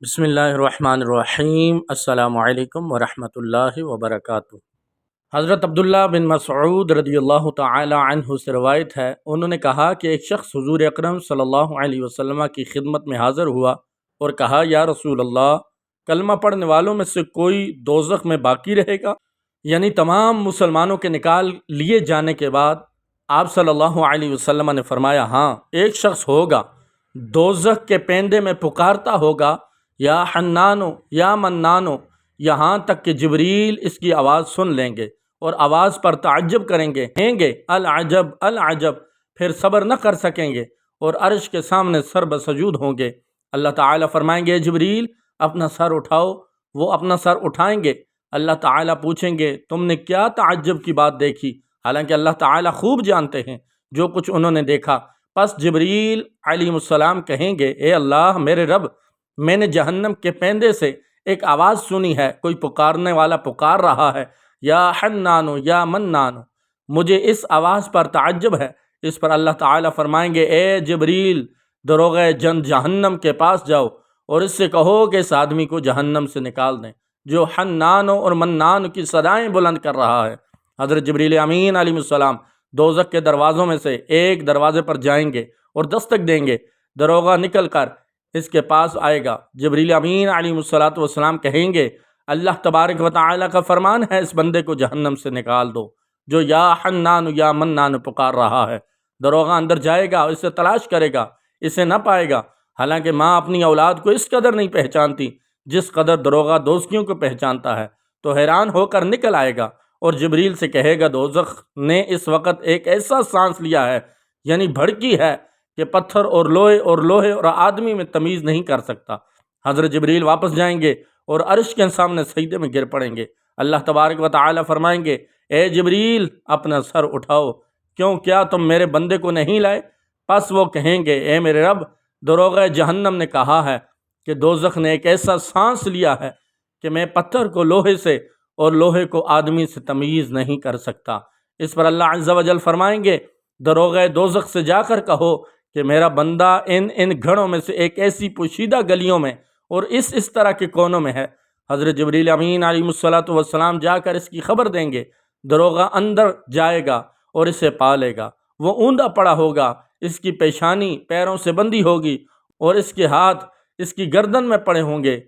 بسم اللہ الرحمن الرحیم۔ السلام علیکم ورحمۃ اللہ وبرکاتہ۔ حضرت عبداللہ بن مسعود رضی اللہ تعالی عنہ سے روایت ہے، انہوں نے کہا کہ ایک شخص حضور اکرم صلی اللہ علیہ وسلم کی خدمت میں حاضر ہوا اور کہا، یا رسول اللہ، کلمہ پڑھنے والوں میں سے کوئی دوزخ میں باقی رہے گا؟ یعنی تمام مسلمانوں کے نکال لیے جانے کے بعد آپ صلی اللہ علیہ وسلم نے فرمایا، ہاں، ایک شخص ہوگا دوزخ کے پیندے میں پکارتا ہوگا، یا حنانو یا منانو، یہاں تک کہ جبریل اس کی آواز سن لیں گے اور آواز پر تعجب کریں گے، کہیں گے العجب العجب، پھر صبر نہ کر سکیں گے اور عرش کے سامنے سر بسجود ہوں گے۔ اللہ تعالیٰ فرمائیں گے، جبریل اپنا سر اٹھاؤ، وہ اپنا سر اٹھائیں گے۔ اللہ تعالیٰ پوچھیں گے، تم نے کیا تعجب کی بات دیکھی؟ حالانکہ اللہ تعالیٰ خوب جانتے ہیں جو کچھ انہوں نے دیکھا۔ پس جبریل علیہ السلام کہیں گے، اے اللہ میرے رب، میں نے جہنم کے پیندے سے ایک آواز سنی ہے، کوئی پکارنے والا پکار رہا ہے، یا حنانو یا منانو، مجھے اس آواز پر تعجب ہے۔ اس پر اللہ تعالیٰ فرمائیں گے، اے جبریل، دروغہ جہنم کے پاس جاؤ اور اس سے کہو کہ اس آدمی کو جہنم سے نکال دیں جو حنانو اور منانو کی صدائیں بلند کر رہا ہے۔ حضرت جبریل امین علیہ السلام دوزخ کے دروازوں میں سے ایک دروازے پر جائیں گے اور دستک دیں گے، دروغہ نکل کر اس کے پاس آئے گا۔ جبریل امین علیہ السلام کہیں گے، اللہ تبارک و تعالیٰ کا فرمان ہے، اس بندے کو جہنم سے نکال دو جو یا حنان یا منان پکار رہا ہے۔ دروغہ اندر جائے گا، اسے تلاش کرے گا، اسے نہ پائے گا۔ حالانکہ ماں اپنی اولاد کو اس قدر نہیں پہچانتی جس قدر دروغہ دوستیوں کو پہچانتا ہے، تو حیران ہو کر نکل آئے گا اور جبریل سے کہے گا، دوزخ نے اس وقت ایک ایسا سانس لیا ہے، یعنی بھڑکی ہے، کہ پتھر اور لوہے اور آدمی میں تمیز نہیں کر سکتا۔ حضرت جبریل واپس جائیں گے اور عرش کے سامنے سجدے میں گر پڑیں گے۔ اللہ تبارک و تعالیٰ فرمائیں گے، اے جبریل اپنا سر اٹھاؤ، کیوں، کیا تم میرے بندے کو نہیں لائے؟ پس وہ کہیں گے، اے میرے رب، دروغہ جہنم نے کہا ہے کہ دوزخ نے ایک ایسا سانس لیا ہے کہ میں پتھر کو لوہے سے اور لوہے کو آدمی سے تمیز نہیں کر سکتا۔ اس پر اللہ عز و جل فرمائیں گے، دروغہ دوزخ سے جا کر کہو کہ میرا بندہ ان گھروں میں سے ایک ایسی پوشیدہ گلیوں میں اور اس طرح کے کونوں میں ہے۔ حضرت جبریل امین علیہ السلام جا کر اس کی خبر دیں گے۔ دروغہ اندر جائے گا اور اسے پا لے گا۔ وہ اوندا پڑا ہوگا، اس کی پیشانی پیروں سے بندھی ہوگی اور اس کے ہاتھ اس کی گردن میں پڑے ہوں گے،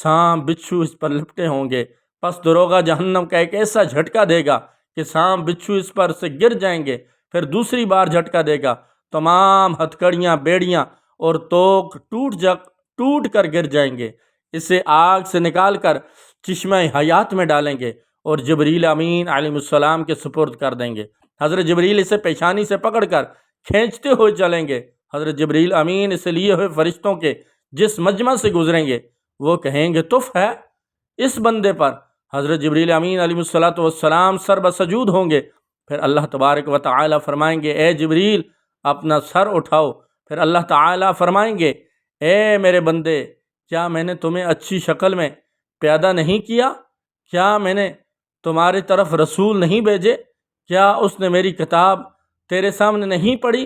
سانپ بچھو اس پر لپٹے ہوں گے۔ پس دروغہ جہنم کا ایک ایسا جھٹکا دے گا کہ سانپ بچھو اس پر سے گر جائیں گے۔ پھر دوسری بار جھٹکا دے گا، تمام ہتھکڑیاں، بیڑیاں اور توق ٹوٹ کر گر جائیں گے۔ اسے آگ سے نکال کر چشمہ حیات میں ڈالیں گے اور جبریل امین علیہ السلام کے سپرد کر دیں گے۔ حضرت جبریل اسے پیشانی سے پکڑ کر کھینچتے ہوئے چلیں گے۔ حضرت جبریل امین اسے لیے ہوئے فرشتوں کے جس مجمع سے گزریں گے، وہ کہیں گے، تف ہے اس بندے پر۔ حضرت جبریل امین علیہ السلام سر بسجود ہوں گے۔ پھر اللہ تبارک و تعالیٰ فرمائیں گے، اے جبریل اپنا سر اٹھاؤ۔ پھر اللہ تعالیٰ فرمائیں گے، اے میرے بندے، کیا میں نے تمہیں اچھی شکل میں پیدا نہیں کیا؟ کیا میں نے تمہاری طرف رسول نہیں بھیجے؟ کیا اس نے میری کتاب تیرے سامنے نہیں پڑھی؟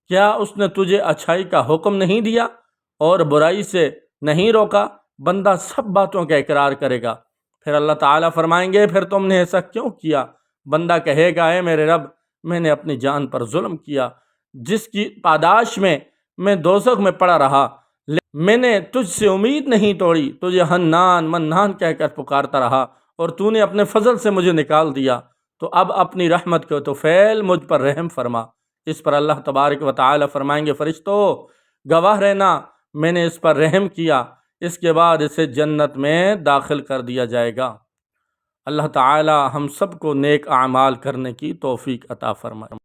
کیا اس نے تجھے اچھائی کا حکم نہیں دیا اور برائی سے نہیں روکا؟ بندہ سب باتوں کا اقرار کرے گا۔ پھر اللہ تعالیٰ فرمائیں گے، پھر تم نے ایسا کیوں کیا؟ بندہ کہے گا، اے میرے رب، میں نے اپنی جان پر ظلم کیا، جس کی پاداش میں دوزخ میں پڑا رہا۔ میں نے تجھ سے امید نہیں توڑی، تجھے حنان منان کہہ کر پکارتا رہا اور تو نے اپنے فضل سے مجھے نکال دیا، تو اب اپنی رحمت کو تو فعل مجھ پر رحم فرما۔ اس پر اللہ تبارک و تعالیٰ فرمائیں گے، فرشتو گواہ رہنا، میں نے اس پر رحم کیا، اس کے بعد اسے جنت میں داخل کر دیا جائے گا۔ اللہ تعالیٰ ہم سب کو نیک اعمال کرنے کی توفیق عطا فرمائے۔